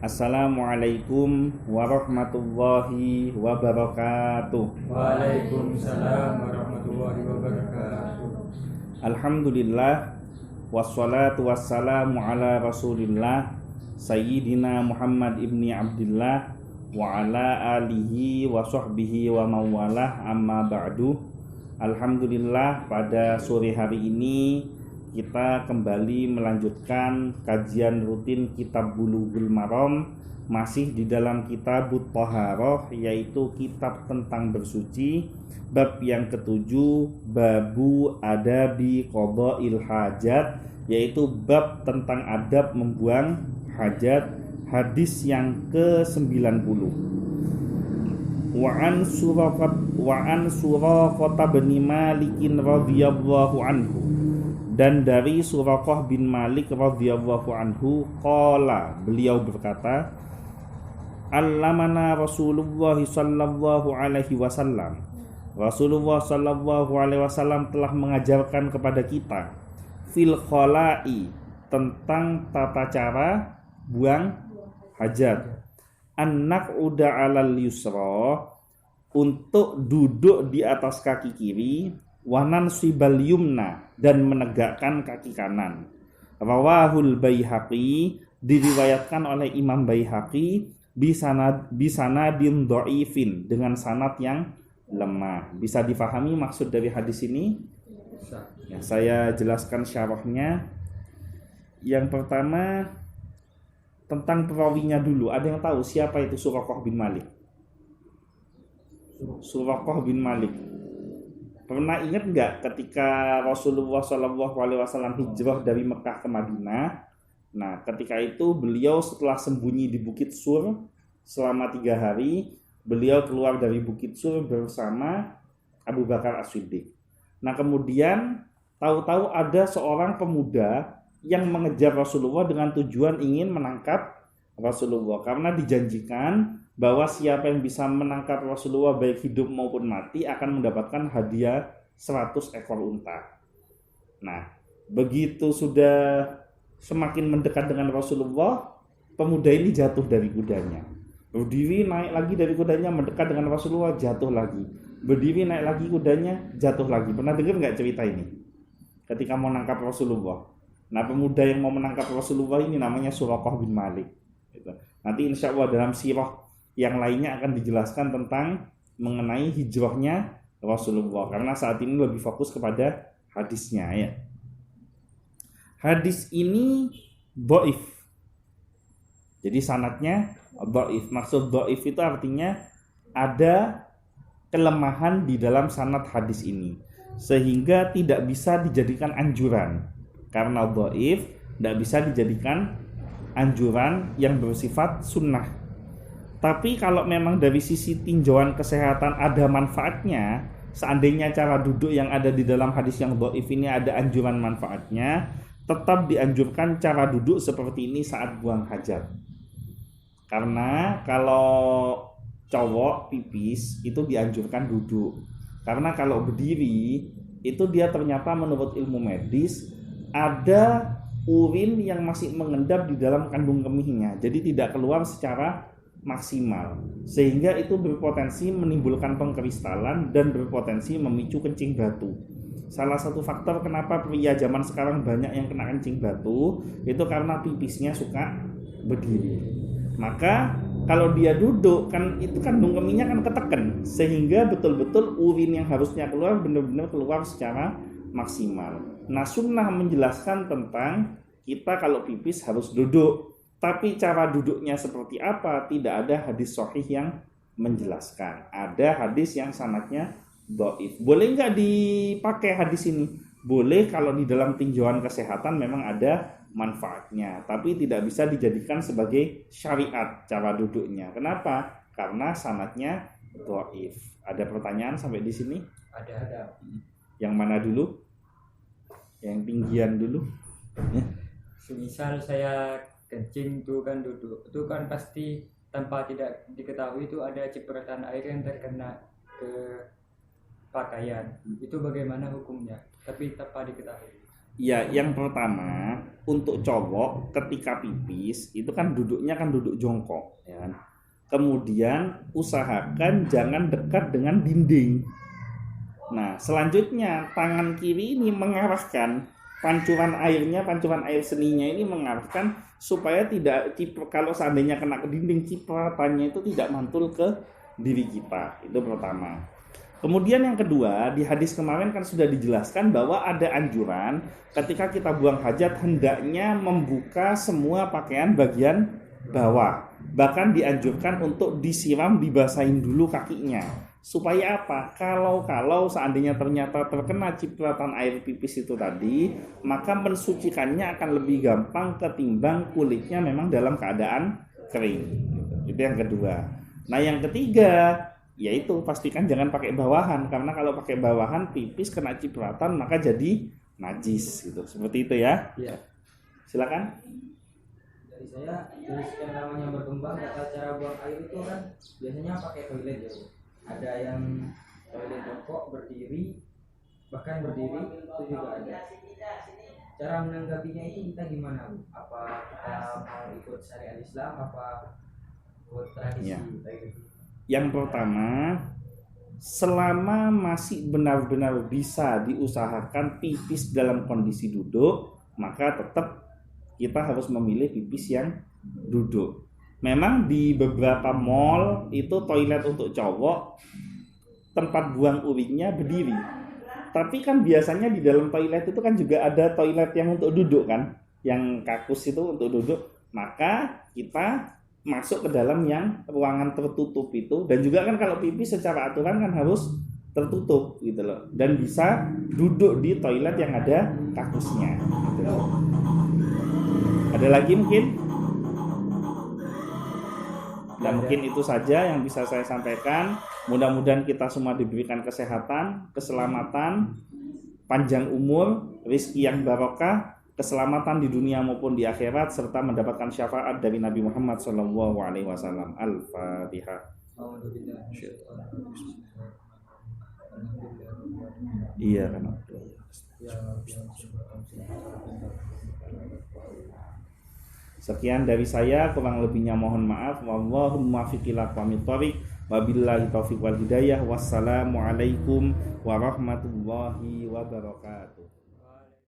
Assalamualaikum warahmatullahi wabarakatuh. Waalaikumsalam warahmatullahi wabarakatuh. Alhamdulillah wassalatu wassalamu ala Rasulillah Sayyidina Muhammad ibni Abdillah wa ala alihi wa sahbihi wa mawalah, amma ba'du. Alhamdulillah, pada sore hari ini kita kembali melanjutkan kajian rutin Kitab Bulughul Maram, masih di dalam Kitabut Thaharah, yaitu kitab tentang bersuci. Bab yang ketujuh, Babu Adabi Qada'il Hajat, yaitu bab tentang adab membuang hajat. Hadis yang ke-90. Wa an Suraqah bin Malik radhiyallahu anhu, dan dari Suraqah bin Malik radhiyallahu anhu, qala, beliau berkata, allamana Rasulullah sallallahu alaihi wasallam, Rasulullah sallallahu alaihi wasallam telah mengajarkan kepada kita fil khala'i, tentang tata cara buang hajat, an-naq'uda 'alal yusra, untuk duduk di atas kaki kiri, wanan sibal yumna, dan menegakkan kaki kanan. Rawahul Baihaqi, diriwayatkan oleh Imam Baihaqi bisanadin dhaifin, dengan sanad yang lemah. Bisa difahami maksud dari hadis ini? Ya, saya jelaskan syarahnya. Yang pertama, tentang perawinya dulu. Ada yang tahu siapa itu Suraqah bin Malik? Suraqah bin Malik. Pernah ingat nggak ketika Rasulullah SAW hijrah dari Mekah ke Madinah? Nah, ketika itu beliau setelah sembunyi di Bukit Sur selama 3 hari, beliau keluar dari Bukit Sur bersama Abu Bakar As-Siddiq. Nah, kemudian tahu-tahu ada seorang pemuda yang mengejar Rasulullah dengan tujuan ingin menangkap Rasulullah, karena dijanjikan bahwa siapa yang bisa menangkap Rasulullah baik hidup maupun mati akan mendapatkan hadiah 100 ekor unta. Nah, begitu sudah semakin mendekat dengan Rasulullah, pemuda ini jatuh dari kudanya. Berdiri, naik lagi dari kudanya, mendekat dengan Rasulullah, jatuh lagi. Berdiri, naik lagi kudanya, jatuh lagi. Pernah dengar nggak cerita ini? Ketika mau menangkap Rasulullah. Nah, pemuda yang mau menangkap Rasulullah ini namanya Suraqah bin Malik. Nanti insya Allah dalam sirah yang lainnya akan dijelaskan tentang mengenai hijrahnya Rasulullah, karena saat ini lebih fokus kepada hadisnya ya. Hadis ini dhaif. Jadi sanadnya dhaif. Maksud dhaif itu artinya ada kelemahan di dalam sanad hadis ini, sehingga tidak bisa dijadikan anjuran. Karena dhaif, tidak bisa dijadikan anjuran yang bersifat sunnah. Tapi kalau memang dari sisi tinjauan kesehatan ada manfaatnya, seandainya cara duduk yang ada di dalam hadis yang dhaif ini ada anjuran manfaatnya, tetap dianjurkan cara duduk seperti ini saat buang hajat. Karena kalau cowok pipis itu dianjurkan duduk. Karena kalau berdiri itu dia ternyata menurut ilmu medis ada urin yang masih mengendap di dalam kandung kemihnya, jadi tidak keluar secara maksimal, sehingga itu berpotensi menimbulkan pengkristalan dan berpotensi memicu kencing batu. Salah satu faktor kenapa pria zaman sekarang banyak yang kena kencing batu itu karena pipisnya suka berdiri. Maka kalau dia duduk kan itu kandung kemihnya kan ketekan, sehingga betul-betul urin yang harusnya keluar benar-benar keluar secara maksimal. Nah, sunnah menjelaskan tentang kita kalau pipis harus duduk. Tapi cara duduknya seperti apa? Tidak ada hadis sahih yang menjelaskan. Ada hadis yang sanadnya dhaif. Boleh nggak dipakai hadis ini? Boleh kalau di dalam tinjauan kesehatan memang ada manfaatnya. Tapi tidak bisa dijadikan sebagai syariat cara duduknya. Kenapa? Karena sanadnya dhaif. Ada pertanyaan sampai di sini? Ada. Yang mana dulu? Yang tinggian dulu? Semisal saya kencing tuh kan duduk, itu kan pasti tanpa tidak diketahui itu ada cipratan air yang terkena ke pakaian. Itu bagaimana hukumnya? Tapi tanpa diketahui. Ya, yang pertama untuk cowok ketika pipis itu kan duduknya kan duduk jongkok, ya kan. Kemudian usahakan jangan dekat dengan dinding. Nah, selanjutnya tangan kiri ini mengarahkan pancuran air seninya ini mengarahkan supaya tidak kalau seandainya kena ke dinding, cipratannya itu tidak mantul ke diri kita. Itu pertama. Kemudian yang kedua, di hadis kemarin kan sudah dijelaskan bahwa ada anjuran ketika kita buang hajat hendaknya membuka semua pakaian bagian bawah. Bahkan dianjurkan untuk disiram, dibasahin dulu kakinya. Supaya apa? Kalau seandainya ternyata terkena cipratan air pipis itu tadi, maka mensucikannya akan lebih gampang ketimbang kulitnya memang dalam keadaan kering. Itu yang kedua. Nah, yang ketiga, yaitu pastikan jangan pakai bawahan, karena kalau pakai bawahan pipis kena cipratan maka jadi najis gitu. Seperti itu ya. Iya. Silakan. Dari saya, dari sekian lamanya berkembang, tata cara buang air itu kan biasanya pakai toilet ya, Bu. Ada yang toilet jongkok, berdiri, bahkan berdiri itu juga ada. Cara menanggapinya itu kita gimana, Bu? Apa kita mau ikut syariat Islam, apa ikut tradisi Ya. kayak gitu? Yang pertama, selama masih benar-benar bisa diusahakan pipis dalam kondisi duduk, maka tetap kita harus memilih pipis yang duduk. Memang di beberapa mall itu toilet untuk cowok tempat buang urinnya berdiri. Tapi kan biasanya di dalam toilet itu kan juga ada toilet yang untuk duduk kan, yang kakus itu untuk duduk. Maka kita masuk ke dalam yang ruangan tertutup itu, dan juga kan kalau pipis secara aturan kan harus tertutup gitu loh, dan bisa duduk di toilet yang ada kakusnya gitu loh. Ada lagi mungkin? Dan mungkin itu saja yang bisa saya sampaikan. Mudah-mudahan kita semua diberikan kesehatan, keselamatan, panjang umur, rezeki yang barokah, keselamatan di dunia maupun di akhirat, serta mendapatkan syafaat dari Nabi Muhammad SAW. Al-Fatihah. Iya kan. Sekian dari saya, kurang lebihnya mohon maaf. Wallahumma muwaffiq ila aqwamit thoriq. Wabillahi taufiq wal hidayah. Wassalamualaikum warahmatullahi wabarakatuh.